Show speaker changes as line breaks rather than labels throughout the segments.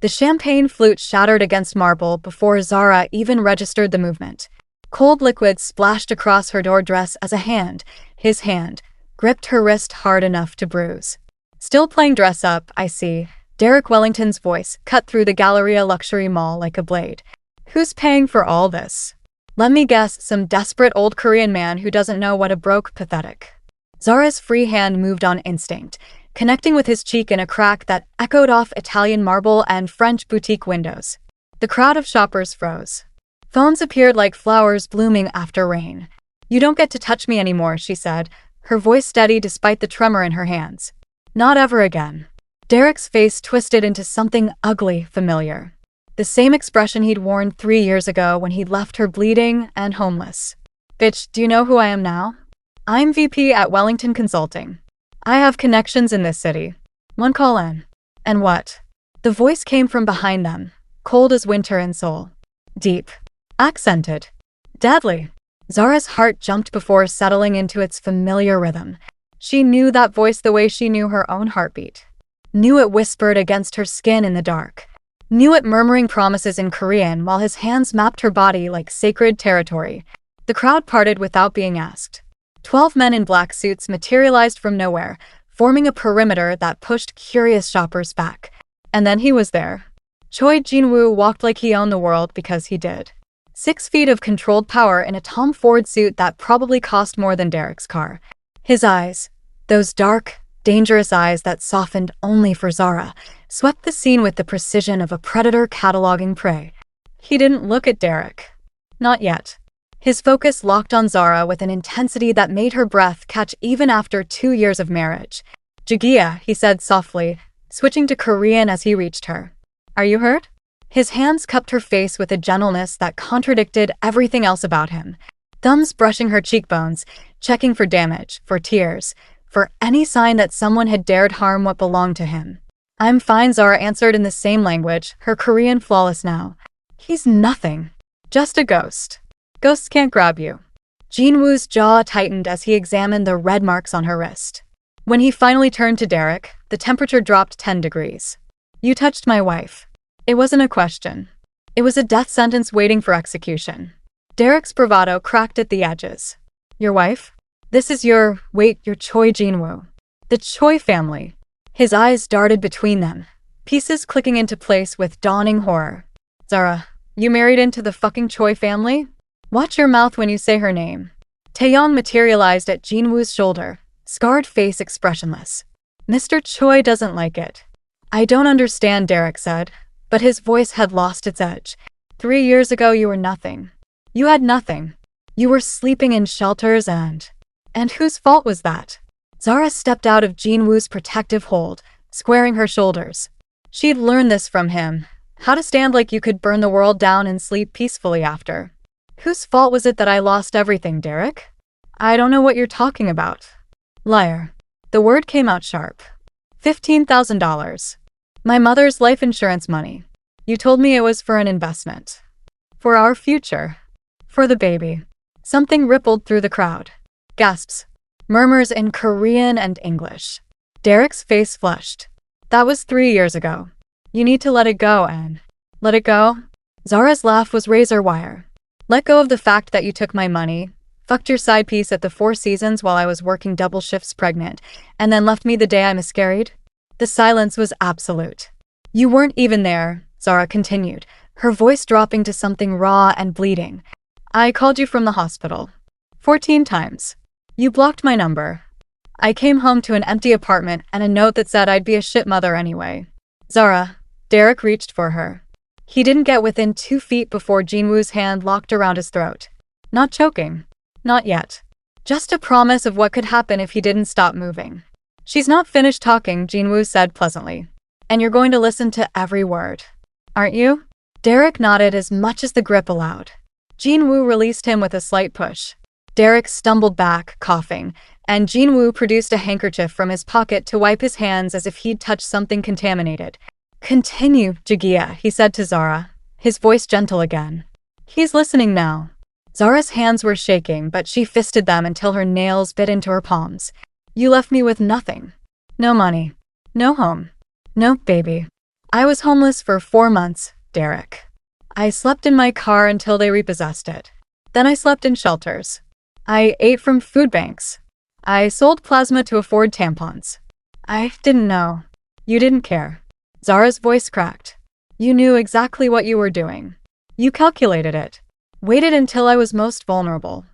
The champagne flute shattered against marble before Zara even registered the movement. Cold liquid splashed across her door dress as a hand, his hand, gripped her wrist hard enough to bruise. Still playing dress up, I see. Derek Wellington's voice cut through the Galleria luxury mall like a blade. Who's paying for all this? Let me guess, some desperate old Korean man who doesn't know what a broke pathetic. Zara's free hand moved on instinct, connecting with his cheek in a crack that echoed off Italian marble and French boutique windows. The crowd of shoppers froze. Phones appeared like flowers blooming after rain. You don't get to touch me anymore, she said, her voice steady despite the tremor in her hands. Not ever again. Derek's face twisted into something ugly familiar. The same expression he'd worn 3 years ago when he'd left her bleeding and homeless. Bitch, do you know who I am now? I'm VP at Wellington Consulting. I have connections in this city. One call in. And what? The voice came from behind them, cold as winter in Seoul. Deep. Accented. Deadly. Zara's heart jumped before settling into its familiar rhythm. She knew that voice the way she knew her own heartbeat. Knew it whispered against her skin in the dark. Knew it murmuring promises in Korean while his hands mapped her body like sacred territory. The crowd parted without being asked. 12 men in black suits materialized from nowhere, forming a perimeter that pushed curious shoppers back. And then he was there. Choi Jin-woo walked like he owned the world because he did. 6 feet of controlled power in a Tom Ford suit that probably cost more than Derek's car. His eyes, those dark, dangerous eyes that softened only for Zara, swept the scene with the precision of a predator cataloging prey. He didn't look at Derek. Not yet. His focus locked on Zara with an intensity that made her breath catch even after 2 years of marriage. "Jagia," he said softly, switching to Korean as he reached her. "Are you hurt?" His hands cupped her face with a gentleness that contradicted everything else about him. Thumbs brushing her cheekbones, checking for damage, for tears, for any sign that someone had dared harm what belonged to him. "I'm fine," Zara answered in the same language, her Korean flawless now. "He's nothing. Just a ghost. Ghosts can't grab you." Jin-woo's jaw tightened as he examined the red marks on her wrist. When he finally turned to Derek, the temperature dropped 10 degrees. "You touched my wife." It wasn't a question. It was a death sentence waiting for execution. Derek's bravado cracked at the edges. "Your wife? This is your Choi Jin-woo. The Choi family." His eyes darted between them, pieces clicking into place with dawning horror. "Zara, you married into the fucking Choi family? Watch your mouth when you say her name." Taeyong materialized at Jin-woo's shoulder, scarred face expressionless. "Mr. Choi doesn't like it." "I don't understand," Derek said, but his voice had lost its edge. 3 years ago you were nothing. You had nothing. You were sleeping in shelters and whose fault was that?" Zara stepped out of Jin-woo's protective hold, squaring her shoulders. She'd learned this from him, how to stand like you could burn the world down and sleep peacefully after. "Whose fault was it that I lost everything, Derek?" "I don't know what you're talking about." "Liar." The word came out sharp. $15,000. My mother's life insurance money. You told me it was for an investment. For our future. For the baby. Something rippled through the crowd. Gasps. Murmurs in Korean and English. Derek's face flushed. "That was 3 years ago. You need to let it go, Anne." "Let it go?" Zara's laugh was razor wire. "Let go of the fact that you took my money, fucked your side piece at the Four Seasons while I was working double shifts pregnant, and then left me the day I miscarried?" The silence was absolute. "You weren't even there," Zara continued, her voice dropping to something raw and bleeding. "I called you from the hospital. 14 times. You blocked my number. I came home to an empty apartment and a note that said I'd be a shit mother anyway." "Zara." Derek reached for her. He didn't get within 2 feet before Jin-woo's hand locked around his throat. Not choking. Not yet. Just a promise of what could happen if he didn't stop moving. "She's not finished talking," Jin-woo said pleasantly. "And you're going to listen to every word. Aren't you?" Derek nodded as much as the grip allowed. Jin-woo released him with a slight push. Derek stumbled back, coughing, and Jin-woo produced a handkerchief from his pocket to wipe his hands as if he'd touched something contaminated. "Continue, Jagia," he said to Zara, his voice gentle again. "He's listening now." Zara's hands were shaking, but she fisted them until her nails bit into her palms. "You left me with nothing. No money. No home. No baby. I was homeless for 4 months, Derek. I slept in my car until they repossessed it. Then I slept in shelters. I ate from food banks. I sold plasma to afford tampons. I didn't know. You didn't care. Zara's voice cracked. You knew exactly what you were doing. You calculated it. Waited until I was most vulnerable.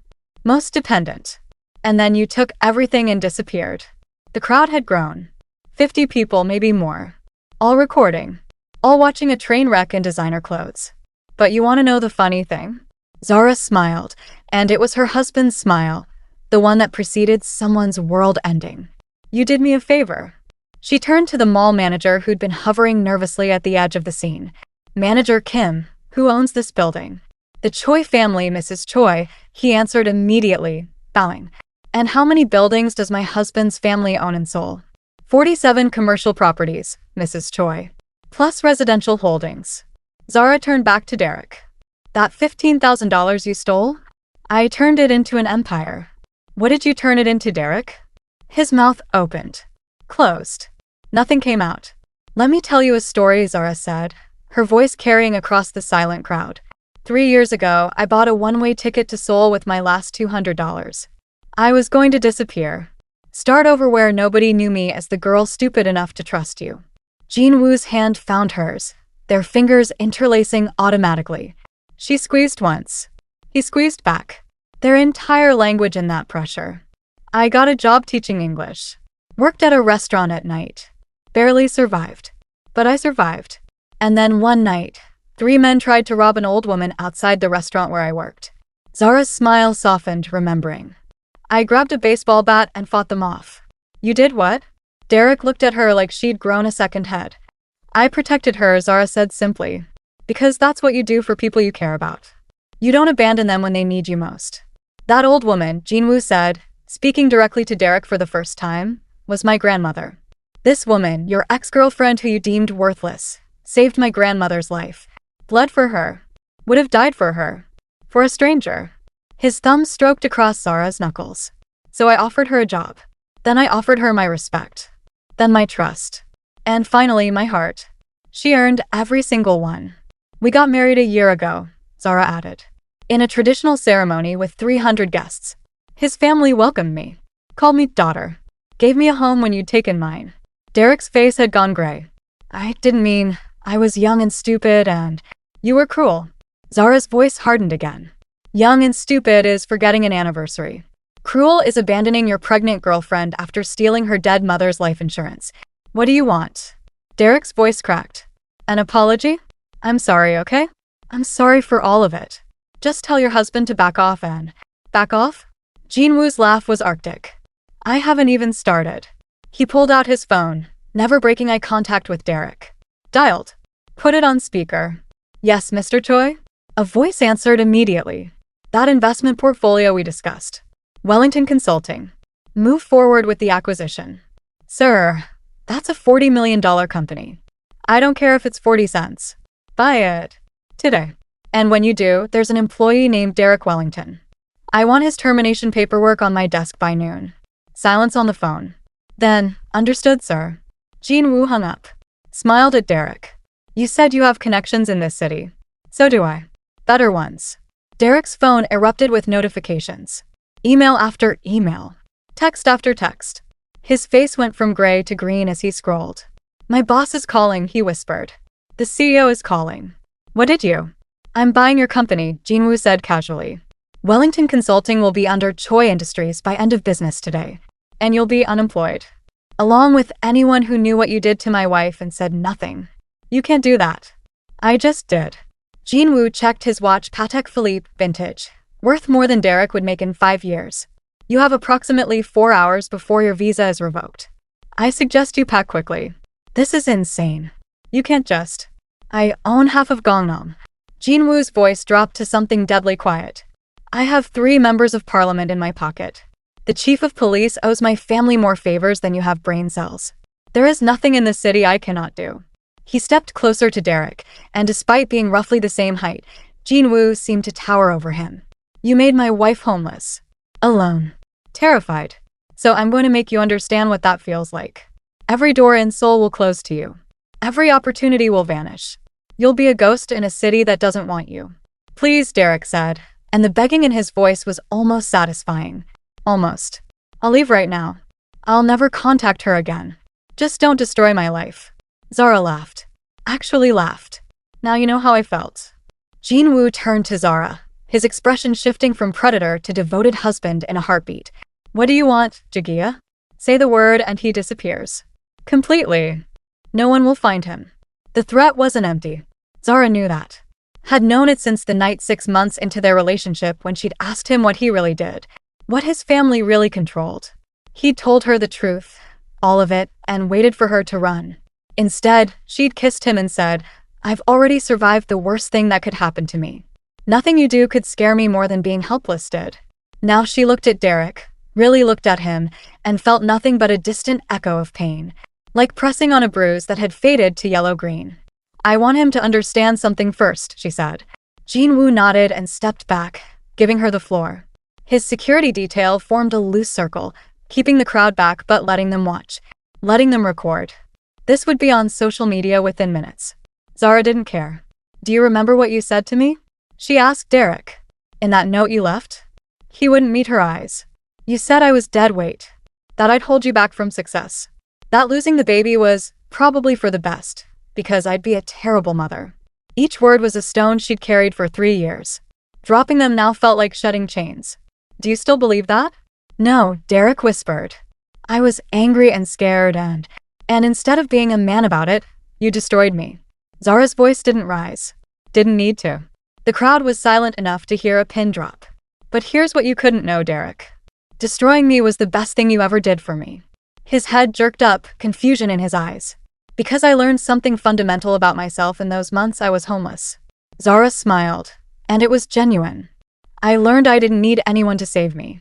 Most dependent. And then you took everything and disappeared. The crowd had grown. 50 people, maybe more. All recording. All watching a train wreck in designer clothes. But you want to know the funny thing? Zara smiled, and it was her husband's smile, the one that preceded someone's world ending. You did me a favor. She turned to the mall manager who'd been hovering nervously at the edge of the scene. Manager Kim, who owns this building. The Choi family, Mrs. Choi, he answered immediately, bowing. And how many buildings does my husband's family own in Seoul? 47 commercial properties, Mrs. Choi. Plus residential holdings. Zara turned back to Derek. That $15,000 you stole? I turned it into an empire. What did you turn it into, Derek? His mouth opened. Closed. Nothing came out. Let me tell you a story, Zara said, her voice carrying across the silent crowd. 3 years ago, I bought a one-way ticket to Seoul with my last $200. I was going to disappear. Start over where nobody knew me as the girl stupid enough to trust you. Jin Woo's hand found hers, their fingers interlacing automatically. She squeezed once. He squeezed back. Their entire language in that pressure. I got a job teaching English. Worked at a restaurant at night. Barely survived. But I survived. And then one night, 3 men tried to rob an old woman outside the restaurant where I worked. Zara's smile softened, remembering. I grabbed a baseball bat and fought them off. You did what? Derek looked at her like she'd grown a second head. I protected her, Zara said simply. Because that's what you do for people you care about. You don't abandon them when they need you most. That old woman, Jinwoo said, speaking directly to Derek for the first time, was my grandmother. This woman, your ex-girlfriend who you deemed worthless, saved my grandmother's life. Bled for her. Would have died for her. For a stranger. His thumb stroked across Zara's knuckles. So I offered her a job. Then I offered her my respect. Then my trust. And finally, my heart. She earned every single one. We got married a year ago, Zara added. In a traditional ceremony with 300 guests. His family welcomed me. Called me daughter. Gave me a home when you'd taken mine. Derek's face had gone gray. I didn't mean, I was young and stupid and you were cruel. Zara's voice hardened again. Young and stupid is forgetting an anniversary. Cruel is abandoning your pregnant girlfriend after stealing her dead mother's life insurance. What do you want? Derek's voice cracked. An apology? I'm sorry, okay? I'm sorry for all of it. Just tell your husband to back off and… Back off? Jinwoo's laugh was arctic. I haven't even started. He pulled out his phone, never breaking eye contact with Derek. Dialed. Put it on speaker. Yes, Mr. Choi? A voice answered immediately. That investment portfolio we discussed. Wellington Consulting. Move forward with the acquisition. Sir, that's a $40 million company. I don't care if it's 40 cents. Buy it. Today. And when you do, there's an employee named Derek Wellington. I want his termination paperwork on my desk by noon. Silence on the phone. Then, understood, sir. Jinwoo hung up. Smiled at Derek. You said you have connections in this city. So do I. Better ones. Derek's phone erupted with notifications. Email after email. Text after text. His face went from gray to green as he scrolled. My boss is calling, he whispered. The CEO is calling. What did you? I'm buying your company, Jinwoo said casually. Wellington Consulting will be under Choi Industries by end of business today. And you'll be unemployed. Along with anyone who knew what you did to my wife and said nothing. You can't do that. I just did. Jinwoo checked his watch, Patek Philippe vintage. Worth more than Derek would make in 5 years. You have approximately 4 hours before your visa is revoked. I suggest you pack quickly. This is insane. You can't just… I own half of Gangnam. Jinwoo's voice dropped to something deadly quiet. I have 3 members of parliament in my pocket. The chief of police owes my family more favors than you have brain cells. There is nothing in the city I cannot do. He stepped closer to Derek, and despite being roughly the same height, Jinwoo seemed to tower over him. You made my wife homeless. Alone. Terrified. So I'm going to make you understand what that feels like. Every door in Seoul will close to you. Every opportunity will vanish. You'll be a ghost in a city that doesn't want you. Please, Derek said, and the begging in his voice was almost satisfying. Almost. I'll leave right now. I'll never contact her again. Just don't destroy my life. Zara laughed. Actually laughed. Now you know how I felt. Jinwoo turned to Zara, his expression shifting from predator to devoted husband in a heartbeat. What do you want, Jagia? Say the word and he disappears. Completely. No one will find him. The threat wasn't empty. Zara knew that. Had known it since the night 6 months into their relationship when she'd asked him what he really did, what his family really controlled. He'd told her the truth, all of it, and waited for her to run. Instead, she'd kissed him and said, I've already survived the worst thing that could happen to me. Nothing you do could scare me more than being helpless did. Now she looked at Derek, really looked at him, and felt nothing but a distant echo of pain, like pressing on a bruise that had faded to yellow-green. I want him to understand something first, she said. Jinwoo nodded and stepped back, giving her the floor. His security detail formed a loose circle, keeping the crowd back but letting them watch, letting them record. This would be on social media within minutes. Zara didn't care. Do you remember what you said to me? She asked Derek. In that note you left? He wouldn't meet her eyes. You said I was dead weight. That I'd hold you back from success. That losing the baby was probably for the best, because I'd be a terrible mother. Each word was a stone she'd carried for 3 years. Dropping them now felt like shedding chains. Do you still believe that? No, Derek whispered. I was angry and scared and instead of being a man about it, you destroyed me. Zara's voice didn't rise. Didn't need to. The crowd was silent enough to hear a pin drop. But here's what you couldn't know, Derek. Destroying me was the best thing you ever did for me. His head jerked up, confusion in his eyes. Because I learned something fundamental about myself in those months I was homeless. Zara smiled, and it was genuine. I learned I didn't need anyone to save me.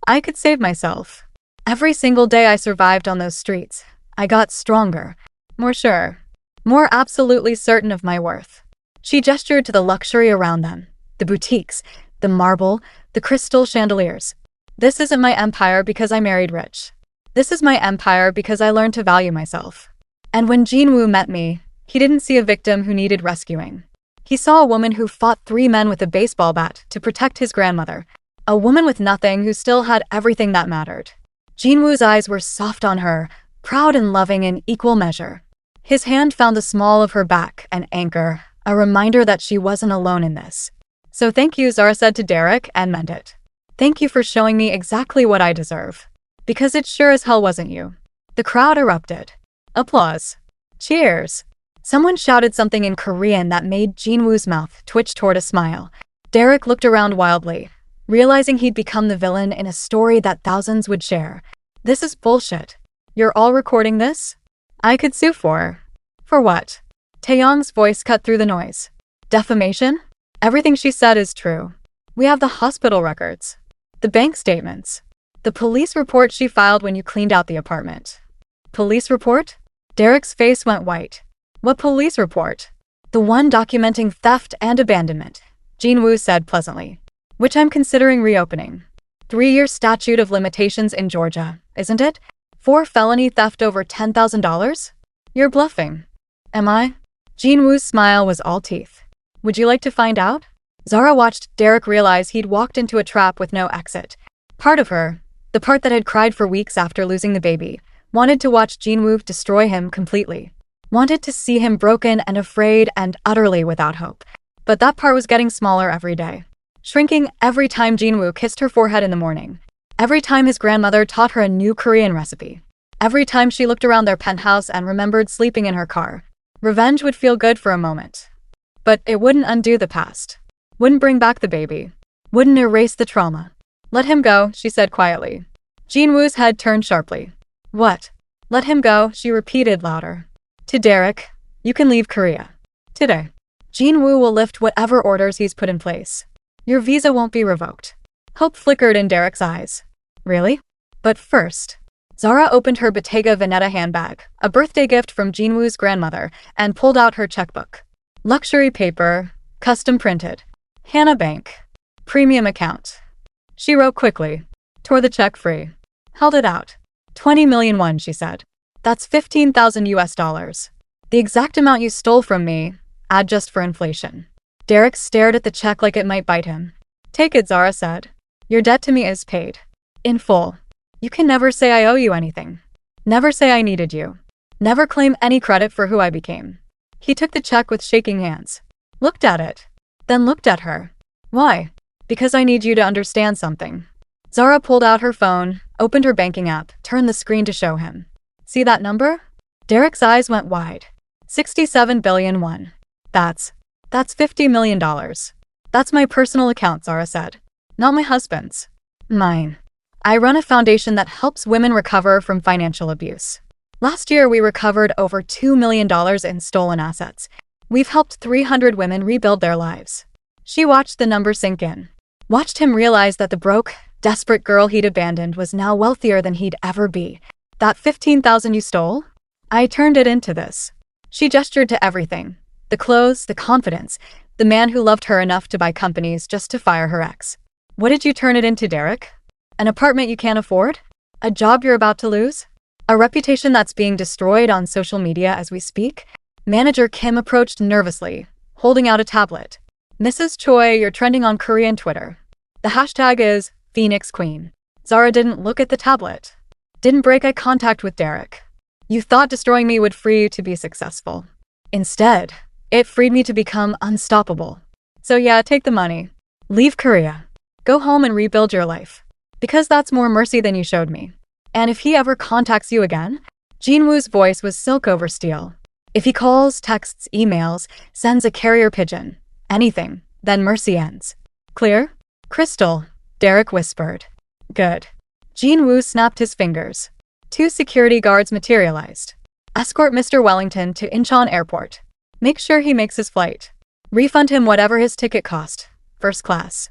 I could save myself. Every single day I survived on those streets, I got stronger, more sure, more absolutely certain of my worth. She gestured to the luxury around them, the boutiques, the marble, the crystal chandeliers. This isn't my empire because I married rich. This is my empire because I learned to value myself. And when Jinwoo met me, he didn't see a victim who needed rescuing. He saw a woman who fought 3 men with a baseball bat to protect his grandmother. A woman with nothing who still had everything that mattered. Jinwoo's eyes were soft on her, proud and loving in equal measure. His hand found the small of her back, an anchor, a reminder that she wasn't alone in this. So thank you, Zara said to Derek, and meant it. Thank you for showing me exactly what I deserve. Because it sure as hell wasn't you. The crowd erupted. Applause. Cheers. Someone shouted something in Korean that made Jinwoo's mouth twitch toward a smile. Derek looked around wildly, realizing he'd become the villain in a story that thousands would share. This is bullshit. You're all recording this? I could sue for what? Taeyong's voice cut through the noise. Defamation? Everything she said is true. We have the hospital records, the bank statements, the police report she filed when you cleaned out the apartment. Police report? Derek's face went white. What police report? The one documenting theft and abandonment, Jinwoo said pleasantly. Which I'm considering reopening. 3-year statute of limitations in Georgia, isn't it? For felony theft over $10,000? You're bluffing. Am I? Jinwoo's smile was all teeth. Would you like to find out? Zara watched Derek realize he'd walked into a trap with no exit. Part of her, the part that had cried for weeks after losing the baby, wanted to watch Jinwoo destroy him completely. Wanted to see him broken and afraid and utterly without hope. But that part was getting smaller every day. Shrinking every time Jinwoo kissed her forehead in the morning. Every time his grandmother taught her a new Korean recipe. Every time she looked around their penthouse and remembered sleeping in her car. Revenge would feel good for a moment. But it wouldn't undo the past. Wouldn't bring back the baby. Wouldn't erase the trauma. Let him go, she said quietly. Jinwoo's head turned sharply. What? Let him go, she repeated louder. To Derek, you can leave Korea. Today. Jinwoo will lift whatever orders he's put in place. Your visa won't be revoked. Hope flickered in Derek's eyes. Really? But first. Zara opened her Bottega Veneta handbag, a birthday gift from Jinwoo's grandmother, and pulled out her checkbook. Luxury paper, custom printed. Hannah Bank. Premium account. She wrote quickly. Tore the check free. Held it out. 20 million won, she said. That's 15,000 US dollars. The exact amount you stole from me, add just for inflation. Derek stared at the check like it might bite him. Take it, Zara said. Your debt to me is paid. In full. You can never say I owe you anything. Never say I needed you. Never claim any credit for who I became. He took the check with shaking hands. Looked at it. Then looked at her. Why? Because I need you to understand something. Zara pulled out her phone, opened her banking app, turned the screen to show him. See that number? Derek's eyes went wide. 67 billion won. That's $50 million. That's my personal account, Zara said. Not my husband's. Mine. I run a foundation that helps women recover from financial abuse. Last year, we recovered over $2 million in stolen assets. We've helped 300 women rebuild their lives. She watched the number sink in. Watched him realize that the broke, desperate girl he'd abandoned was now wealthier than he'd ever be. That 15,000 you stole? I turned it into this. She gestured to everything. The clothes, the confidence, the man who loved her enough to buy companies just to fire her ex. What did you turn it into, Derek? An apartment you can't afford? A job you're about to lose? A reputation that's being destroyed on social media as we speak? Manager Kim approached nervously, holding out a tablet. Mrs. Choi, you're trending on Korean Twitter. The hashtag is Phoenix Queen. Zara didn't look at the tablet. Didn't break eye contact with Derek. You thought destroying me would free you to be successful. Instead, it freed me to become unstoppable. So yeah, take the money. Leave Korea. Go home and rebuild your life. Because that's more mercy than you showed me. And if he ever contacts you again, Jinwoo's voice was silk over steel. If he calls, texts, emails, sends a carrier pigeon, anything, then mercy ends. Clear? Crystal, Derek whispered. Good. Jinwoo snapped his fingers. 2 security guards materialized. Escort Mr. Wellington to Incheon Airport. Make sure he makes his flight. Refund him whatever his ticket cost. First class.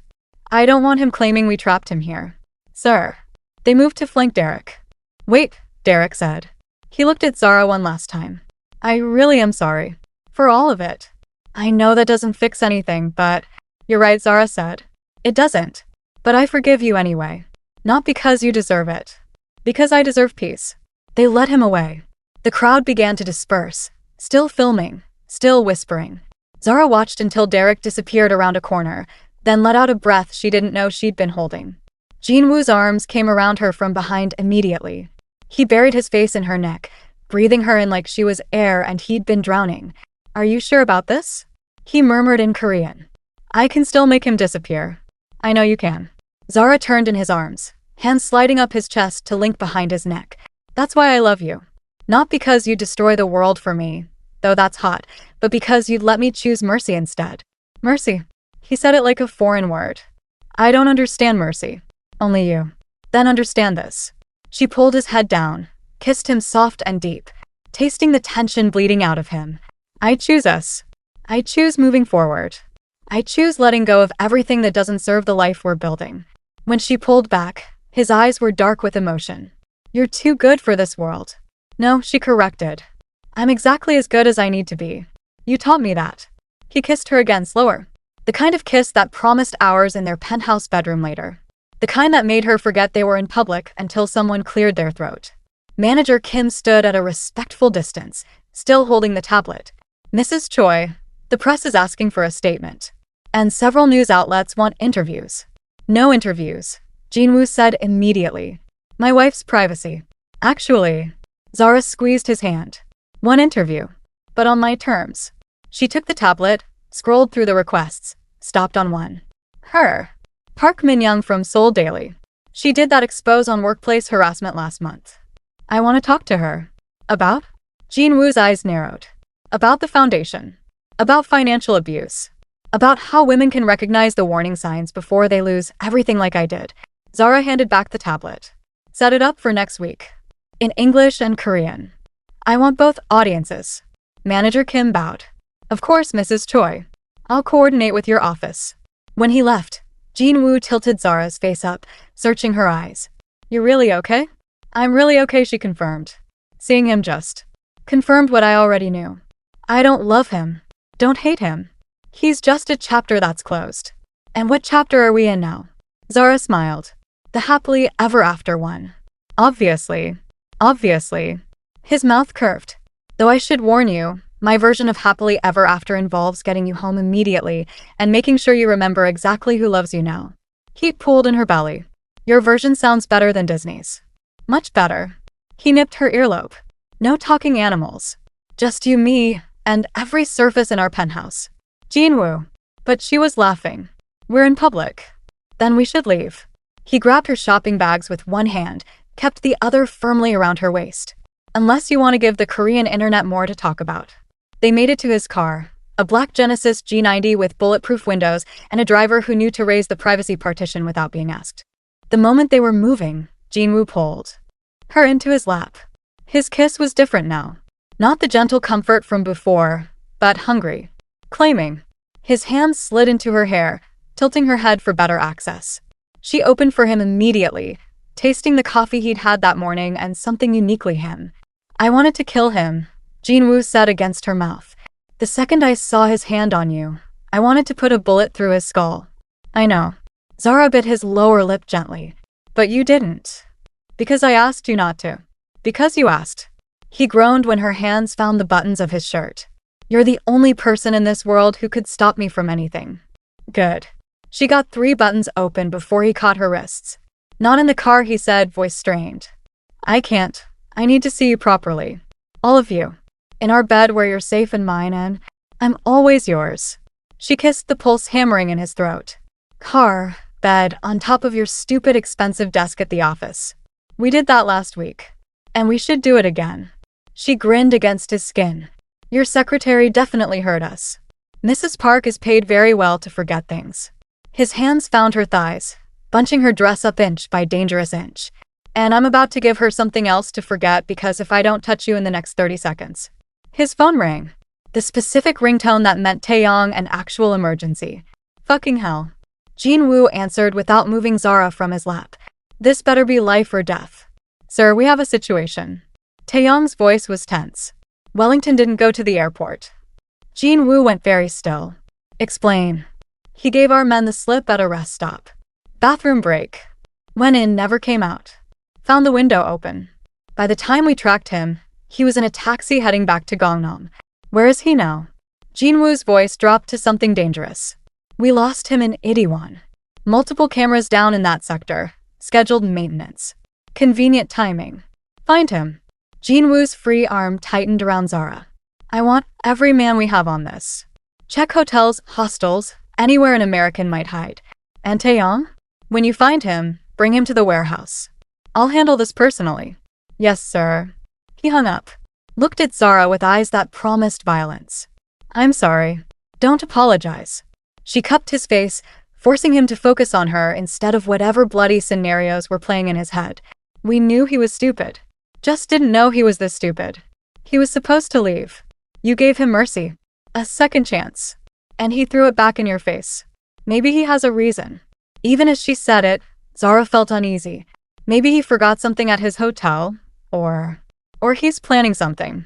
I don't want him claiming we trapped him here. Sir. They moved to flank Derek. Wait, Derek said. He looked at Zara one last time. I really am sorry. For all of it. I know that doesn't fix anything, but… You're right, Zara said. It doesn't. But I forgive you anyway. Not because you deserve it. Because I deserve peace. They led him away. The crowd began to disperse. Still filming. Still whispering. Zara watched until Derek disappeared around a corner, then let out a breath she didn't know she'd been holding. Jinwoo's arms came around her from behind immediately. He buried his face in her neck, breathing her in like she was air and he'd been drowning. Are you sure about this? He murmured in Korean. I can still make him disappear. I know you can. Zara turned in his arms, hands sliding up his chest to link behind his neck. That's why I love you. Not because you'd destroy the world for me, though that's hot, but because you'd let me choose mercy instead. Mercy. He said it like a foreign word. I don't understand mercy. Only you. Then understand this. She pulled his head down, kissed him soft and deep, tasting the tension bleeding out of him. I choose us. I choose moving forward. I choose letting go of everything that doesn't serve the life we're building. When she pulled back, his eyes were dark with emotion. You're too good for this world. No, she corrected. I'm exactly as good as I need to be. You taught me that. He kissed her again slower. The kind of kiss that promised hours in their penthouse bedroom later. The kind that made her forget they were in public until someone cleared their throat. Manager Kim stood at a respectful distance, still holding the tablet. Mrs. Choi, the press is asking for a statement. And several news outlets want interviews. No interviews, Jinwoo said immediately. My wife's privacy. Actually, Zara squeezed his hand. One interview. But on my terms. She took the tablet, scrolled through the requests, stopped on one. Her. Park Min-young from Seoul Daily. She did that expose on workplace harassment last month. I want to talk to her. About? Jinwoo's eyes narrowed. About the foundation. About financial abuse. About how women can recognize the warning signs before they lose everything like I did. Zara handed back the tablet. Set it up for next week. In English and Korean. I want both audiences. Manager Kim bowed. Of course, Mrs. Choi. I'll coordinate with your office. When he left, Jinwoo tilted Zara's face up, searching her eyes. You really okay? I'm really okay, she confirmed. Seeing him just confirmed what I already knew. I don't love him. Don't hate him. He's just a chapter that's closed. And what chapter are we in now? Zara smiled. The happily ever after one. Obviously. His mouth curved. Though I should warn you, My version of happily ever after involves getting you home immediately and making sure you remember exactly who loves you now. Heat pooled in her belly. Your version sounds better than Disney's. Much better. He nipped her earlobe. No talking animals. Just you, me, and every surface in our penthouse. Jinwoo. But she was laughing. We're in public. Then we should leave. He grabbed her shopping bags with one hand, kept the other firmly around her waist. Unless you want to give the Korean internet more to talk about. They made it to his car, a black Genesis G90 with bulletproof windows and a driver who knew to raise the privacy partition without being asked. The moment they were moving, Jinwoo pulled her into his lap. His kiss was different now. Not the gentle comfort from before, but hungry. Claiming. His hands slid into her hair, tilting her head for better access. She opened for him immediately, tasting the coffee he'd had that morning and something uniquely him. I wanted to kill him, Jinwoo said against her mouth. The second I saw his hand on you, I wanted to put a bullet through his skull. I know. Zara bit his lower lip gently. But you didn't. Because I asked you not to. Because you asked. He groaned when her hands found the buttons of his shirt. You're the only person in this world who could stop me from anything. Good. She got 3 buttons open before he caught her wrists. Not in the car, he said, voice strained. I can't. I need to see you properly. All of you. In our bed where you're safe and mine, and I'm always yours. She kissed the pulse hammering in his throat. Car, bed, on top of your stupid expensive desk at the office. We did that last week. And we should do it again. She grinned against his skin. Your secretary definitely heard us. Mrs. Park is paid very well to forget things. His hands found her thighs, bunching her dress up inch by dangerous inch. And I'm about to give her something else to forget because if I don't touch you in the next 30 seconds. His phone rang. The specific ringtone that meant Taeyong an actual emergency. Fucking hell. Jinwoo answered without moving Zara from his lap. This better be life or death. Sir, we have a situation. Taeyong's voice was tense. Wellington didn't go to the airport. Jinwoo went very still. Explain. He gave our men the slip at a rest stop. Bathroom break. Went in, never came out. Found the window open. By the time we tracked him, he was in a taxi heading back to Gangnam. Where is he now? Jinwoo's voice dropped to something dangerous. We lost him in Itaewon. Multiple cameras down in that sector. Scheduled maintenance. Convenient timing. Find him. Jinwoo's free arm tightened around Zara. I want every man we have on this. Check hotels, hostels, anywhere an American might hide. And Taeyong? When you find him, bring him to the warehouse. I'll handle this personally. Yes, sir. He hung up. Looked at Zara with eyes that promised violence. I'm sorry. Don't apologize. She cupped his face, forcing him to focus on her instead of whatever bloody scenarios were playing in his head. We knew he was stupid. Just didn't know he was this stupid. He was supposed to leave. You gave him mercy. A second chance. And he threw it back in your face. Maybe he has a reason. Even as she said it, Zara felt uneasy. Maybe he forgot something at his hotel, or he's planning something.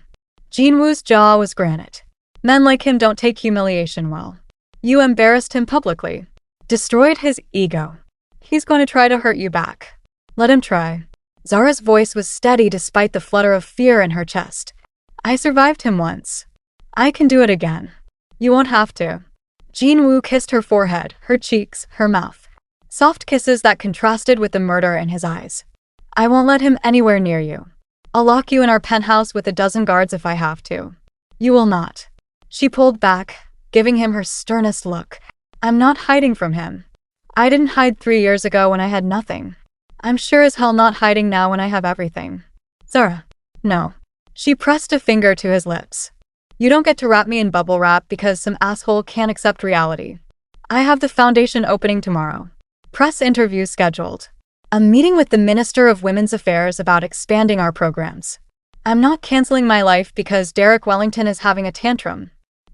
Jinwoo's jaw was granite. Men like him don't take humiliation well. You embarrassed him publicly. Destroyed his ego. He's going to try to hurt you back. Let him try. Zara's voice was steady despite the flutter of fear in her chest. I survived him once. I can do it again. You won't have to. Jinwoo kissed her forehead, her cheeks, her mouth. Soft kisses that contrasted with the murder in his eyes. I won't let him anywhere near you. I'll lock you in our penthouse with 12 guards if I have to. You will not. She pulled back, giving him her sternest look. I'm not hiding from him. I didn't hide 3 years ago when I had nothing. I'm sure as hell not hiding now when I have everything. Zara. No. She pressed a finger to his lips. You don't get to wrap me in bubble wrap because some asshole can't accept reality. I have the foundation opening tomorrow. Press interview scheduled. A meeting with the Minister of Women's Affairs about expanding our programs. I'm not canceling my life because Derek Wellington is having a tantrum.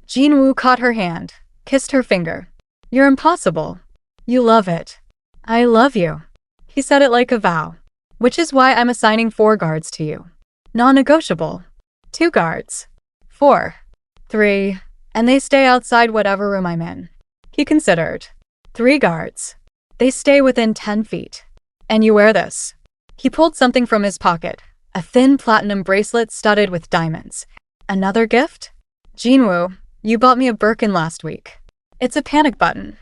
Jinwoo caught her hand, kissed her finger. You're impossible. You love it. I love you. He said it like a vow. Which is why I'm assigning 4 guards to you. Non-negotiable. 2 guards. 4. 3. And they stay outside whatever room I'm in. He considered. 3 guards. They stay within 10 feet. And you wear this. He pulled something from his pocket. A thin platinum bracelet studded with diamonds. Another gift? Jinwoo, you bought me a Birkin last week. It's a panic button.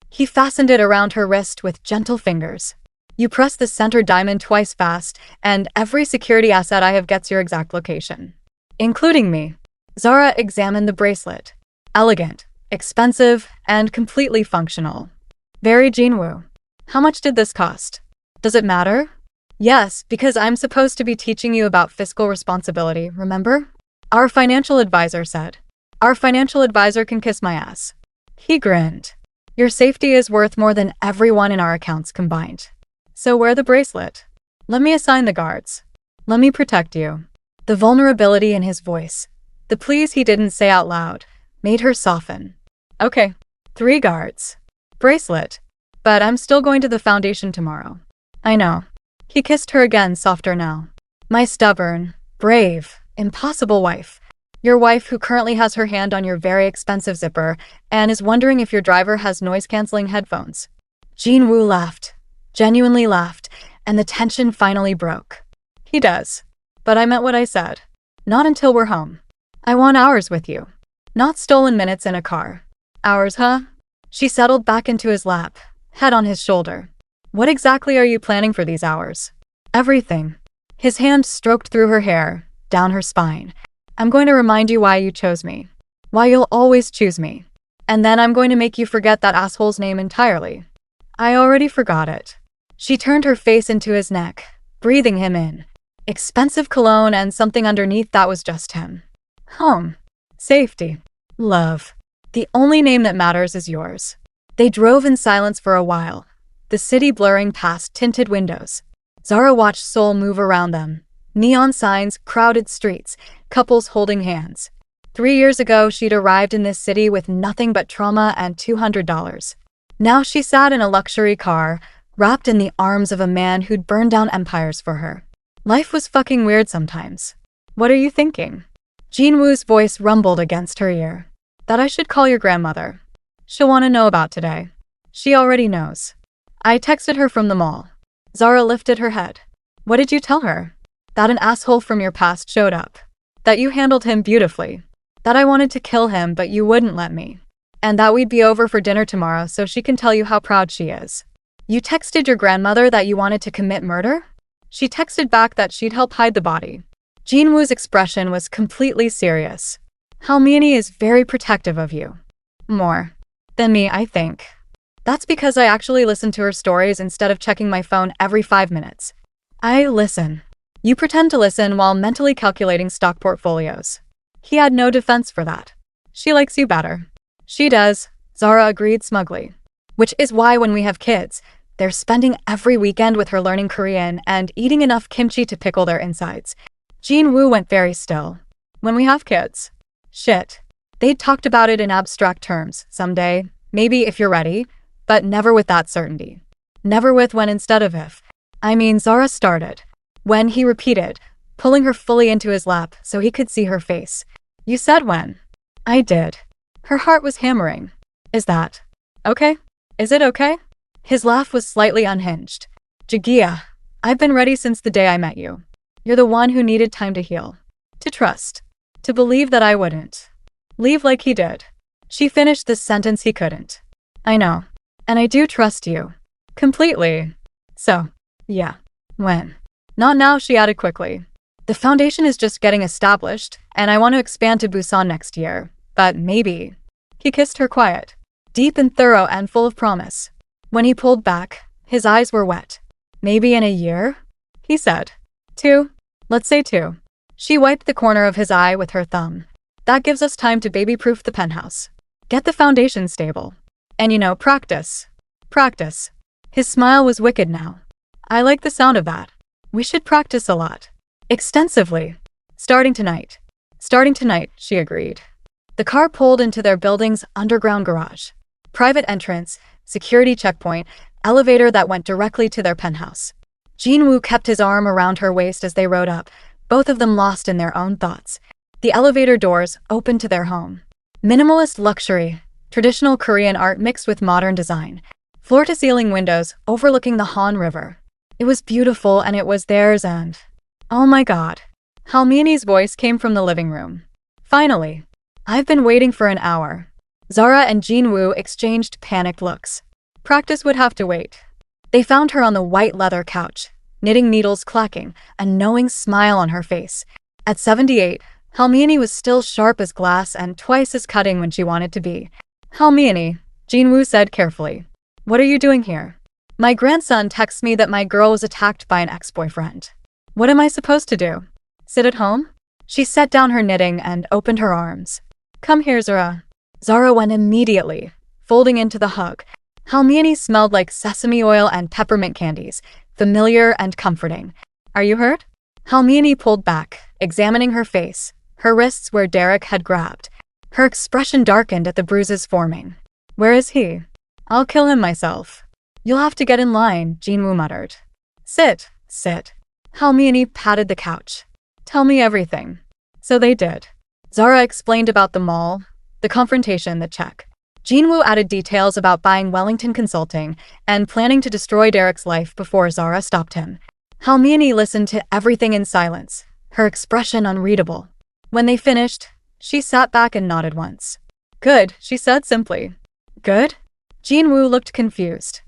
He fastened it around her wrist with gentle fingers. You press the center diamond twice fast, and every security asset I have gets your exact location. Including me. Zara examined the bracelet. Elegant, expensive, and completely functional. Very Jinwoo. How much did this cost? Does it matter? Yes, because I'm supposed to be teaching you about fiscal responsibility, remember? Our financial advisor said. Our financial advisor can kiss my ass. He grinned. Your safety is worth more than everyone in our accounts combined. So wear the bracelet. Let me assign the guards. Let me protect you. The vulnerability in his voice, the pleas he didn't say out loud, made her soften. Okay, 3 guards. Bracelet. But I'm still going to the foundation tomorrow. I know. He kissed her again, softer now. My stubborn, brave, impossible wife. Your wife who currently has her hand on your very expensive zipper and is wondering if your driver has noise-canceling headphones. Jinwoo laughed, genuinely laughed, and the tension finally broke. He does. But I meant what I said. Not until we're home. I want hours with you. Not stolen minutes in a car. Hours, huh? She settled back into his lap, head on his shoulder. What exactly are you planning for these hours? Everything. His hand stroked through her hair, down her spine. I'm going to remind you why you chose me. Why you'll always choose me. And then I'm going to make you forget that asshole's name entirely. I already forgot it. She turned her face into his neck, breathing him in. Expensive cologne and something underneath that was just him. Home. Safety. Love. The only name that matters is yours. They drove in silence for a while, the city blurring past tinted windows. Zara watched Seoul move around them. Neon signs, crowded streets, couples holding hands. 3 years ago, she'd arrived in this city with nothing but trauma and $200. Now she sat in a luxury car, wrapped in the arms of a man who'd burned down empires for her. Life was fucking weird sometimes. What are you thinking? Jinwoo's voice rumbled against her ear. That I should call your grandmother. She'll want to know about today. She already knows. I texted her from the mall. Zara lifted her head. What did you tell her? That an asshole from your past showed up. That you handled him beautifully. That I wanted to kill him but you wouldn't let me. And that we'd be over for dinner tomorrow so she can tell you how proud she is. You texted your grandmother that you wanted to commit murder? She texted back that she'd help hide the body. Jinwoo's expression was completely serious. Halmini is very protective of you. More than me, I think. That's because I actually listen to her stories instead of checking my phone every 5 minutes. I listen. You pretend to listen while mentally calculating stock portfolios. He had no defense for that. She likes you better. She does, Zara agreed smugly. Which is why when we have kids, they're spending every weekend with her learning Korean and eating enough kimchi to pickle their insides. Jinwoo went very still. When we have kids. Shit. They'd talked about it in abstract terms, someday, maybe if you're ready, but never with that certainty. Never with when instead of if. I mean, Zara started. When, he repeated, pulling her fully into his lap so he could see her face. You said when. I did. Her heart was hammering. Is that okay? Is it okay? His laugh was slightly unhinged. Jagia, I've been ready since the day I met you. You're the one who needed time to heal. To trust. To believe that I wouldn't leave like he did. She finished this sentence he couldn't. I know. And I do trust you. Completely. So, yeah. When? Not now, she added quickly. The foundation is just getting established, and I want to expand to Busan next year. But maybe. He kissed her quiet. Deep and thorough and full of promise. When he pulled back, his eyes were wet. Maybe in a year? He said. 2. Let's say 2. She wiped the corner of his eye with her thumb. That gives us time to baby-proof the penthouse. Get the foundation stable. And practice. Practice. His smile was wicked now. I like the sound of that. We should practice a lot. Extensively. Starting tonight. Starting tonight, she agreed. The car pulled into their building's underground garage. Private entrance, security checkpoint, elevator that went directly to their penthouse. Jinwoo kept his arm around her waist as they rode up, both of them lost in their own thoughts. The elevator doors opened to their home. Minimalist luxury, traditional Korean art mixed with modern design. Floor-to-ceiling windows overlooking the Han River. It was beautiful and it was theirs and... Oh my god. Halmini's voice came from the living room. Finally. I've been waiting for an hour. Zara and Jinwoo exchanged panicked looks. Practice would have to wait. They found her on the white leather couch, knitting needles clacking, a knowing smile on her face. At 78, Halmione was still sharp as glass and twice as cutting when she wanted to be. Halmione, Jinwoo said carefully. What are you doing here? My grandson texts me that my girl was attacked by an ex-boyfriend. What am I supposed to do? Sit at home? She set down her knitting and opened her arms. Come here, Zara. Zara went immediately, folding into the hug. Halmione smelled like sesame oil and peppermint candies, familiar and comforting. Are you hurt? Halmione pulled back, examining her face, her wrists where Derek had grabbed. Her expression darkened at the bruises forming. Where is he? I'll kill him myself. You'll have to get in line, Jinwoo muttered. Sit. Halmione patted the couch. Tell me everything. So they did. Zara explained about the mall, the confrontation, the check. Jinwoo added details about buying Wellington Consulting and planning to destroy Derek's life before Zara stopped him. Halmione listened to everything in silence, her expression unreadable. When they finished, she sat back and nodded once. Good, she said simply. Good? Jinwoo looked confused.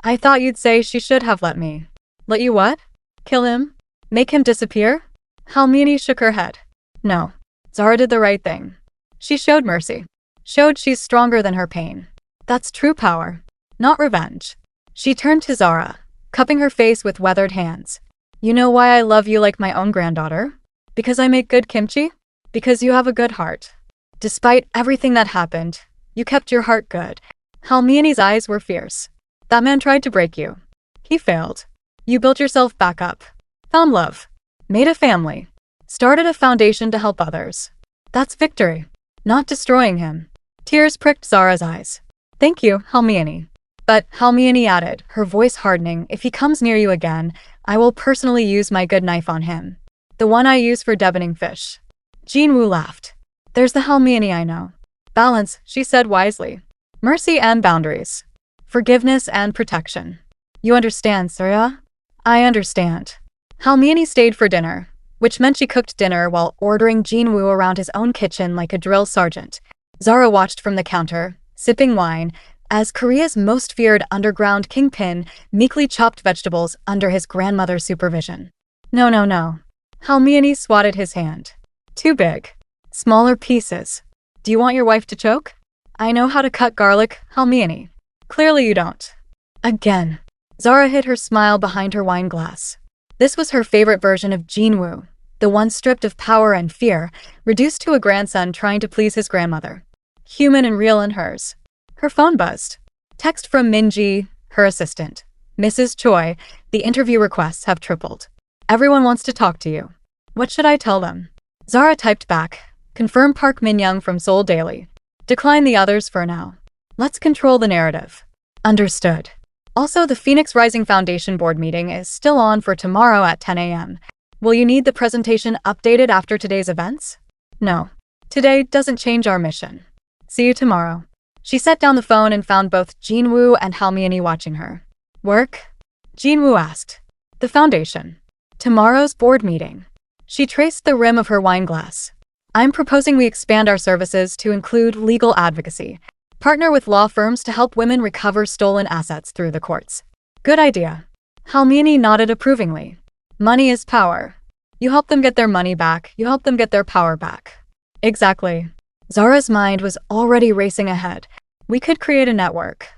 I thought you'd say she should have let me. Let you what? Kill him? Make him disappear? Halmione shook her head. No. Zara did the right thing. She showed mercy. Showed she's stronger than her pain. That's true power, not revenge. She turned to Zara, cupping her face with weathered hands. You know why I love you like my own granddaughter? Because I make good kimchi? Because you have a good heart. Despite everything that happened, you kept your heart good. Halmione's eyes were fierce. That man tried to break you. He failed. You built yourself back up. Found love. Made a family. Started a foundation to help others. That's victory. Not destroying him. Tears pricked Zara's eyes. Thank you, Halmione. But, Halmione added, her voice hardening, if he comes near you again, I will personally use my good knife on him. The one I use for deboning fish. Jinwoo laughed. There's the Halmione I know. Balance, she said wisely. Mercy and boundaries. Forgiveness and protection. You understand, Zara? I understand. Halmione stayed for dinner, which meant she cooked dinner while ordering Jinwoo around his own kitchen like a drill sergeant. Zara watched from the counter, sipping wine, as Korea's most feared underground kingpin meekly chopped vegetables under his grandmother's supervision. No. Halmione swatted his hand. Too big. Smaller pieces. Do you want your wife to choke? I know how to cut garlic, Halmione. Clearly you don't. Again. Zara hid her smile behind her wine glass. This was her favorite version of Jinwoo, the one stripped of power and fear, reduced to a grandson trying to please his grandmother. Human and real in hers. Her phone buzzed. Text from Minji, her assistant. Mrs. Choi, the interview requests have tripled. Everyone wants to talk to you. What should I tell them? Zara typed back. Confirm Park Min-young from Seoul Daily. Decline the others for now. Let's control the narrative. Understood. Also, the Phoenix Rising Foundation board meeting is still on for tomorrow at 10 a.m. Will you need the presentation updated after today's events? No. Today doesn't change our mission. See you tomorrow. She set down the phone and found both Jinwoo and Halmione watching her. Work? Jinwoo asked. The foundation. Tomorrow's board meeting. She traced the rim of her wine glass. I'm proposing we expand our services to include legal advocacy. Partner with law firms to help women recover stolen assets through the courts. Good idea. Halmione nodded approvingly. Money is power. You help them get their money back, you help them get their power back. Exactly. Zara's mind was already racing ahead. We could create a network.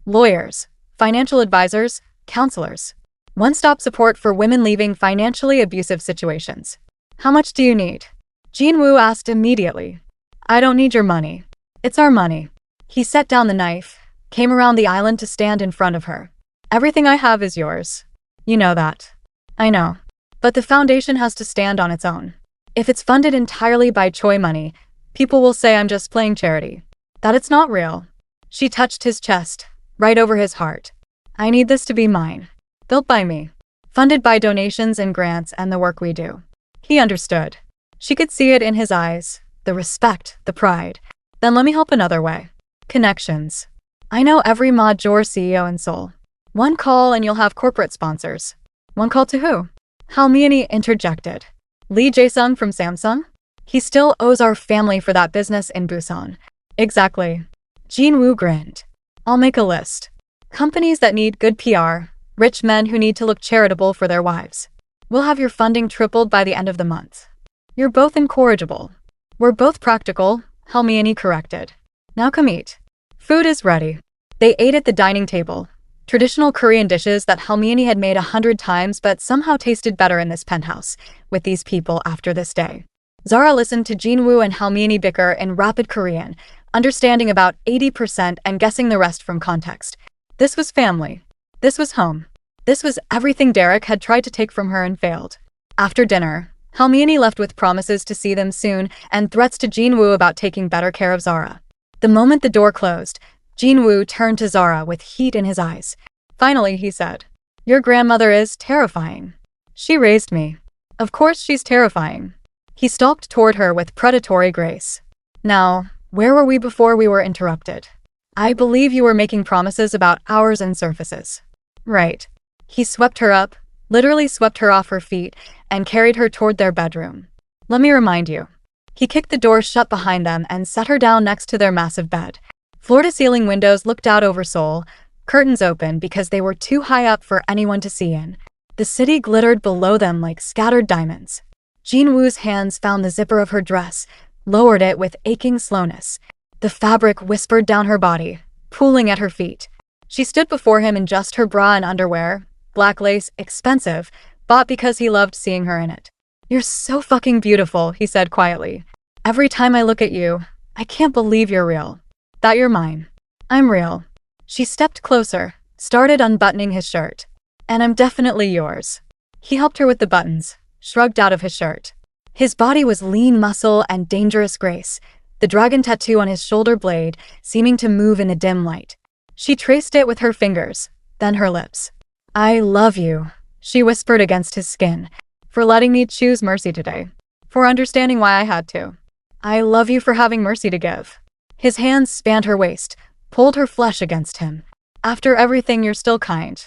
Lawyers, financial advisors, counselors. One-stop support for women leaving financially abusive situations. How much do you need? Jinwoo asked immediately. I don't need your money. It's our money. He set down the knife, came around the island to stand in front of her. Everything I have is yours. You know that. I know. But the foundation has to stand on its own. If it's funded entirely by Choi money, people will say I'm just playing charity. That it's not real. She touched his chest, right over his heart. I need this to be mine. Built by me. Funded by donations and grants and the work we do. He understood. She could see it in his eyes, the respect, the pride. Then let me help another way. Connections. I know every major CEO in Seoul. One call and you'll have corporate sponsors. One call to who? Halmione interjected. Lee Jae-sung from Samsung? He still owes our family for that business in Busan. Exactly. Jinwoo grinned. I'll make a list. Companies that need good PR, rich men who need to look charitable for their wives. We'll have your funding tripled by the end of the month. You're both incorrigible. We're both practical, Helmiani corrected. Now come eat. Food is ready. They ate at the dining table. Traditional Korean dishes that Helmiani had made 100 times but somehow tasted better in this penthouse, with these people after this day. Zara listened to Jinwoo and Helmiani bicker in rapid Korean, understanding about 80% and guessing the rest from context. This was family. This was home. This was everything Derek had tried to take from her and failed. After dinner, Helmiani left with promises to see them soon and threats to Jinwoo about taking better care of Zara. The moment the door closed, Jinwoo turned to Zara with heat in his eyes. Finally, he said, "Your grandmother is terrifying. She raised me. Of course she's terrifying." He stalked toward her with predatory grace. "Now, where were we before we were interrupted? I believe you were making promises about hours and surfaces." "Right." He swept her up, literally swept her off her feet, and carried her toward their bedroom. "Let me remind you." He kicked the door shut behind them and set her down next to their massive bed. Floor-to-ceiling windows looked out over Seoul, curtains open because they were too high up for anyone to see in. The city glittered below them like scattered diamonds. Jinwoo's hands found the zipper of her dress, lowered it with aching slowness. The fabric whispered down her body, pooling at her feet. She stood before him in just her bra and underwear, black lace, expensive, bought because he loved seeing her in it. "You're so fucking beautiful," he said quietly. "Every time I look at you, I can't believe you're real. That you're mine. I'm real." She stepped closer, started unbuttoning his shirt. "And I'm definitely yours." He helped her with the buttons, shrugged out of his shirt. His body was lean muscle and dangerous grace, the dragon tattoo on his shoulder blade seeming to move in the dim light. She traced it with her fingers, then her lips. "I love you," she whispered against his skin, "for letting me choose mercy today. For understanding why I had to. I love you for having mercy to give." His hands spanned her waist, pulled her flesh against him. "After everything, you're still kind.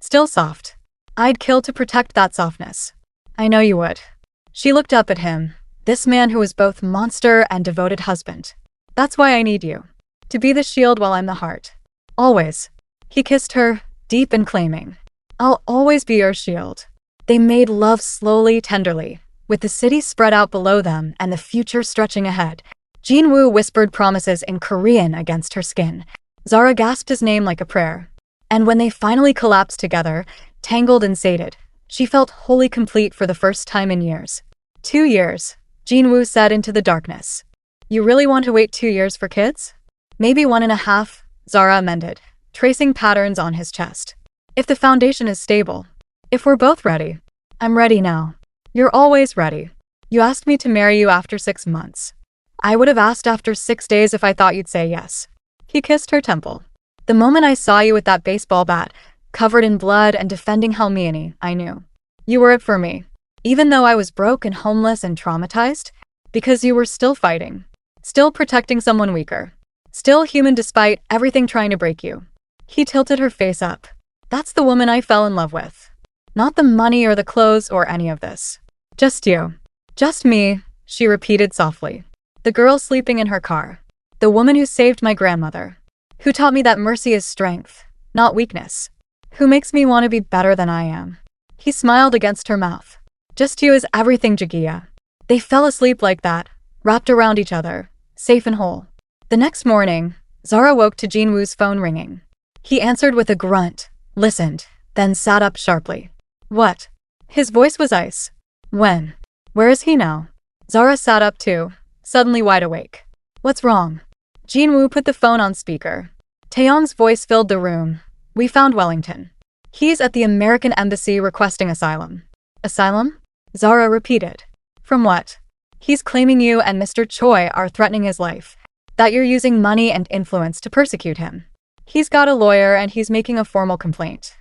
Still soft. I'd kill to protect that softness." "I know you would." She looked up at him, this man who was both monster and devoted husband. "That's why I need you. To be the shield while I'm the heart. Always." He kissed her, deep and claiming. "I'll always be your shield." They made love slowly, tenderly, with the city spread out below them and the future stretching ahead. Jinwoo whispered promises in Korean against her skin. Zara gasped his name like a prayer. And when they finally collapsed together, tangled and sated, she felt wholly complete for the first time in years. 2 years, Jinwoo said into the darkness. "You really want to wait 2 years for kids?" "Maybe 1.5, Zara amended, tracing patterns on his chest. "If the foundation is stable. If we're both ready." "I'm ready now." "You're always ready. You asked me to marry you after 6 months. I would have asked after 6 days if I thought you'd say yes." He kissed her temple. "The moment I saw you with that baseball bat, covered in blood and defending Helmiani, I knew. You were it for me. Even though I was broke and homeless and traumatized, because you were still fighting. Still protecting someone weaker. Still human despite everything trying to break you." He tilted her face up. "That's the woman I fell in love with. Not the money or the clothes or any of this. Just you. Just me," she repeated softly. "The girl sleeping in her car. The woman who saved my grandmother. Who taught me that mercy is strength, not weakness. Who makes me want to be better than I am." He smiled against her mouth. "Just you is everything, Jagia." They fell asleep like that, wrapped around each other, safe and whole. The next morning, Zara woke to Jinwoo's phone ringing. He answered with a grunt, listened, then sat up sharply. "What?" His voice was ice. "When? Where is he now?" Zara sat up too, suddenly wide awake. "What's wrong?" Jinwoo put the phone on speaker. Taeyong's voice filled the room. "We found Wellington. He's at the American embassy requesting asylum." "Asylum?" Zara repeated. "From what?" "He's claiming you and Mr. Choi are threatening his life. That you're using money and influence to persecute him. He's got a lawyer and he's making a formal complaint."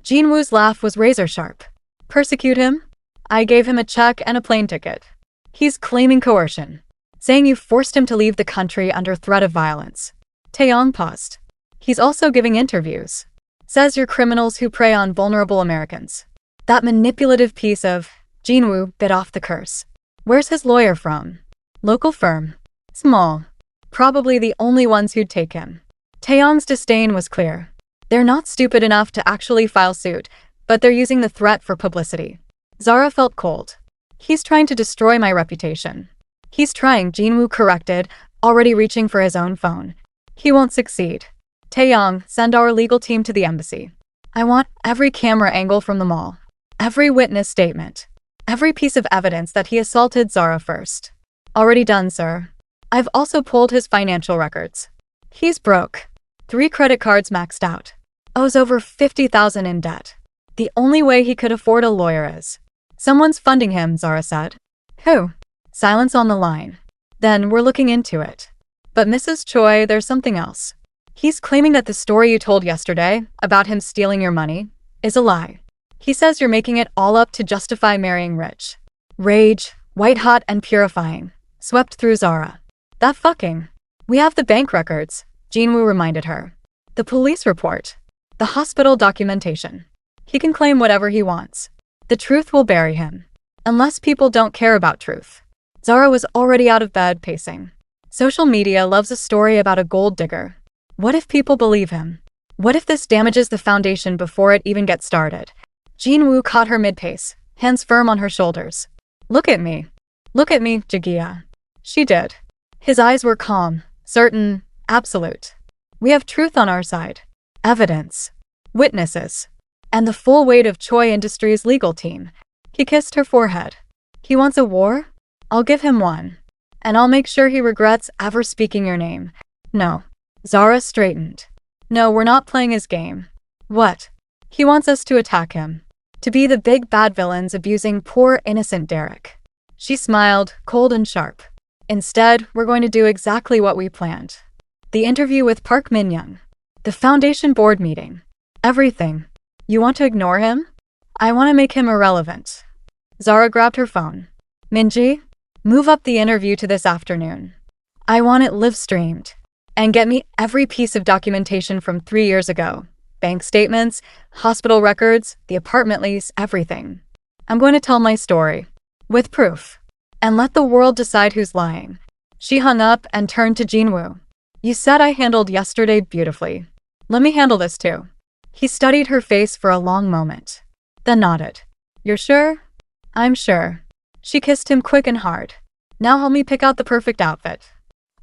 Jinwoo's laugh was razor sharp. "Persecute him? I gave him a check and a plane ticket. He's claiming coercion. Saying you forced him to leave the country under threat of violence." Taeyong paused. "He's also giving interviews. Says you're criminals who prey on vulnerable Americans." That manipulative piece of Jinwoo bit off the curse. "Where's his lawyer from?" Local firm. Small. Probably the only ones who'd take him. Taeyong's disdain was clear. They're not stupid enough to actually file suit, but they're using the threat for publicity. Zara felt cold. He's trying to destroy my reputation. He's trying, Jinwoo corrected, already reaching for his own phone. He won't succeed. Taeyong, send our legal team to the embassy. I want every camera angle from the mall. Every witness statement. Every piece of evidence that he assaulted Zara first. Already done, sir. I've also pulled his financial records. He's broke. 3 credit cards maxed out. Owes over 50,000 in debt. The only way he could afford a lawyer is. Someone's funding him, Zara said. Who? Silence on the line. Then we're looking into it. But Mrs. Choi, there's something else. He's claiming that the story you told yesterday, about him stealing your money, is a lie. He says you're making it all up to justify marrying rich. Rage, white-hot and purifying, swept through Zara. That fucking. We have the bank records, Jinwoo reminded her. The police report. The hospital documentation. He can claim whatever he wants. The truth will bury him. Unless people don't care about truth. Zara was already out of bed, pacing. Social media loves a story about a gold digger. What if people believe him? What if this damages the foundation before it even gets started? Jinwoo caught her mid-pace, hands firm on her shoulders. Look at me. Look at me, Jagia. She did. His eyes were calm, certain, absolute. We have truth on our side. Evidence. Witnesses. And the full weight of Choi Industries' legal team. He kissed her forehead. He wants a war? I'll give him one. And I'll make sure he regrets ever speaking your name. No. Zara straightened. No, we're not playing his game. What? He wants us to attack him. To be the big bad villains abusing poor innocent Derek. She smiled, cold and sharp. Instead, we're going to do exactly what we planned. The interview with Park Min-young. The foundation board meeting. Everything. You want to ignore him? I want to make him irrelevant. Zara grabbed her phone. Minji, move up the interview to this afternoon. I want it live-streamed. And get me every piece of documentation from 3 years ago. Bank statements, hospital records, the apartment lease, everything. I'm going to tell my story. With proof. And let the world decide who's lying. She hung up and turned to Jinwoo. You said I handled yesterday beautifully. Let me handle this too. He studied her face for a long moment. Then nodded. You're sure? I'm sure. She kissed him quick and hard. Now help me pick out the perfect outfit.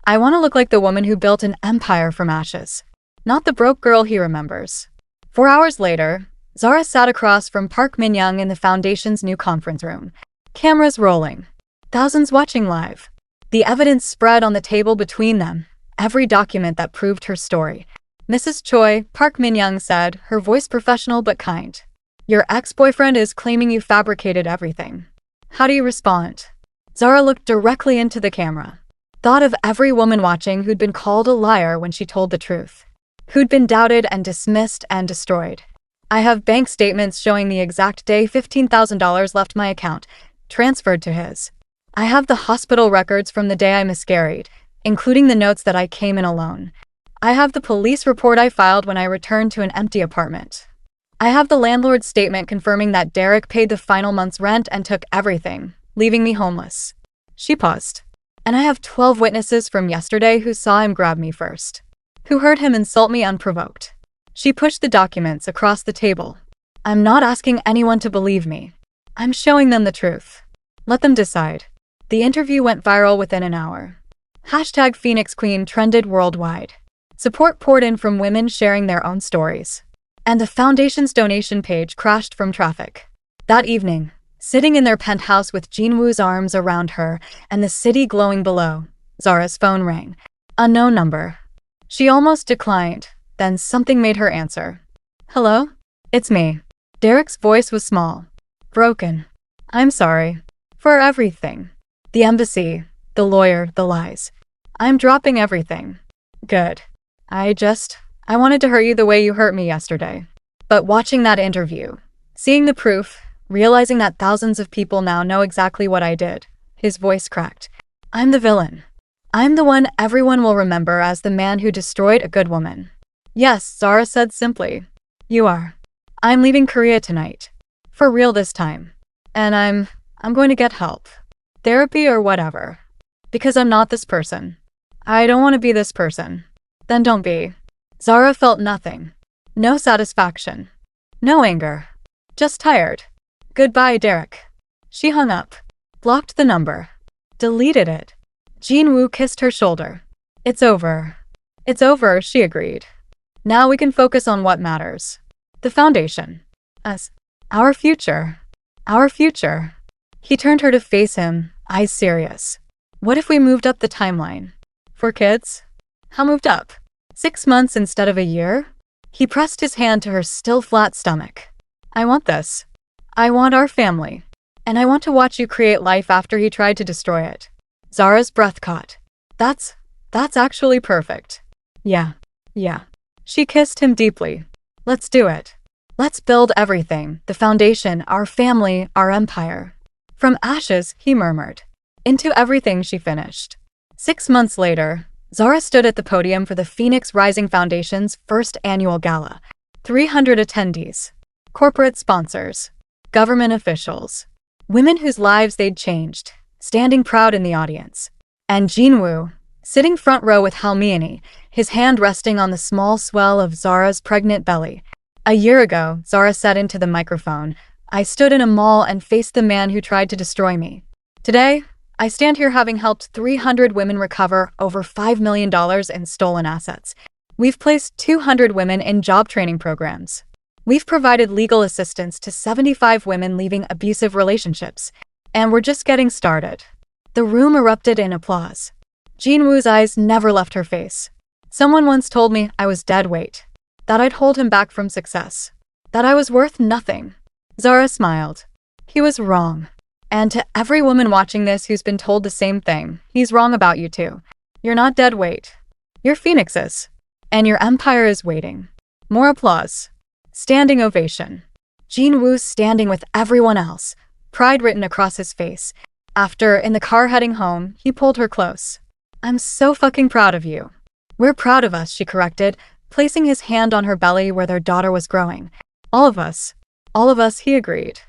I want to look like the woman who built an empire from ashes. Not the broke girl he remembers. 4 hours later, Zara sat across from Park Min-young in the foundation's new conference room. Cameras rolling. Thousands watching live. The evidence spread on the table between them. Every document that proved her story. Mrs. Choi, Park Min-young said, her voice professional but kind. Your ex-boyfriend is claiming you fabricated everything. How do you respond? Zara looked directly into the camera. Thought of every woman watching who'd been called a liar when she told the truth. Who'd been doubted and dismissed and destroyed. I have bank statements showing the exact day $15,000 left my account, transferred to his. I have the hospital records from the day I miscarried, including the notes that I came in alone. I have the police report I filed when I returned to an empty apartment. I have the landlord's statement confirming that Derek paid the final month's rent and took everything, leaving me homeless. She paused. And I have 12 witnesses from yesterday who saw him grab me first. Who heard him insult me unprovoked. She pushed the documents across the table. I'm not asking anyone to believe me. I'm showing them the truth. Let them decide. The interview went viral within an hour. Hashtag Phoenix Queen trended worldwide. Support poured in from women sharing their own stories. And the foundation's donation page crashed from traffic. That evening, sitting in their penthouse with Jinwoo's arms around her and the city glowing below, Zara's phone rang. Unknown number. She almost declined, then something made her answer. Hello? It's me. Derek's voice was small. Broken. I'm sorry. For everything. The embassy, the lawyer, the lies. I'm dropping everything. Good. I wanted to hurt you the way you hurt me yesterday. But watching that interview, seeing the proof, realizing that thousands of people now know exactly what I did, his voice cracked. I'm the villain. I'm the one everyone will remember as the man who destroyed a good woman. Yes, Zara said simply. You are. I'm leaving Korea tonight. For real this time. And I'm going to get help. Therapy or whatever. Because I'm not this person. I don't want to be this person. Then don't be. Zara felt nothing. No satisfaction. No anger. Just tired. Goodbye, Derek. She hung up. Blocked the number. Deleted it. Jinwoo kissed her shoulder. It's over. It's over, she agreed. Now we can focus on what matters. The foundation. Us. Our future. Our future. He turned her to face him, eyes serious. What if we moved up the timeline? For kids? How moved up? 6 months instead of a year? He pressed his hand to her still flat stomach. I want this. I want our family. And I want to watch you create life after he tried to destroy it. Zara's breath caught. That's actually perfect. Yeah. She kissed him deeply. Let's do it. Let's build everything, the foundation, our family, our empire. From ashes, he murmured. Into everything, she finished. 6 months later, Zara stood at the podium for the Phoenix Rising Foundation's first annual gala. 300 attendees. Corporate sponsors. Government officials. Women whose lives they'd changed, standing proud in the audience. And Jinwoo, sitting front row with Humiliated, his hand resting on the small swell of Zara's pregnant belly. A year ago, Zara said into the microphone, I stood in a mall and faced the man who tried to destroy me. Today, I stand here having helped 300 women recover over $5 million in stolen assets. We've placed 200 women in job training programs. We've provided legal assistance to 75 women leaving abusive relationships. And we're just getting started. The room erupted in applause. Jinwoo's eyes never left her face. Someone once told me I was dead weight. That I'd hold him back from success. That I was worth nothing. Zara smiled. He was wrong. And to every woman watching this who's been told the same thing, he's wrong about you too. You're not dead weight. You're phoenixes. And your empire is waiting. More applause. Standing ovation. Jinwoo standing with everyone else, pride written across his face. After, in the car heading home, he pulled her close. I'm so fucking proud of you. We're proud of us, she corrected, placing his hand on her belly where their daughter was growing. All of us, he agreed.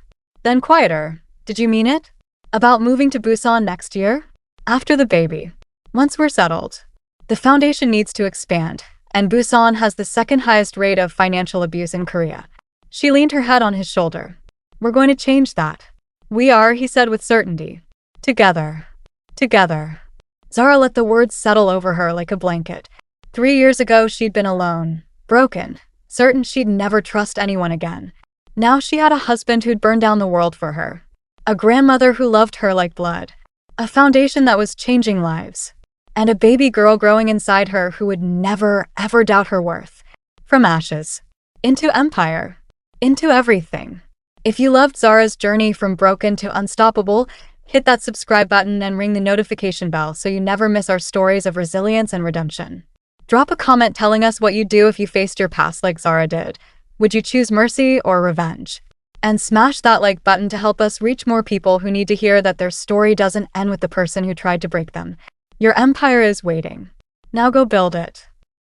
Then quieter. Did you mean it? About moving to Busan next year? After the baby. Once we're settled. The foundation needs to expand, and Busan has the second highest rate of financial abuse in Korea. She leaned her head on his shoulder. We're going to change that. We are, he said with certainty. Together. Together. Zara let the words settle over her like a blanket. 3 years ago, she'd been alone, broken, certain she'd never trust anyone again. Now she had a husband who'd burned down the world for her. A grandmother who loved her like blood. A foundation that was changing lives. And a baby girl growing inside her who would never, ever doubt her worth. From ashes. Into empire. Into everything. If you loved Zara's journey from broken to unstoppable, hit that subscribe button and ring the notification bell so you never miss our stories of resilience and redemption. Drop a comment telling us what you'd do if you faced your past like Zara did. Would you choose mercy or revenge? And smash that like button to help us reach more people who need to hear that their story doesn't end with the person who tried to break them. Your empire is waiting. Now go build it.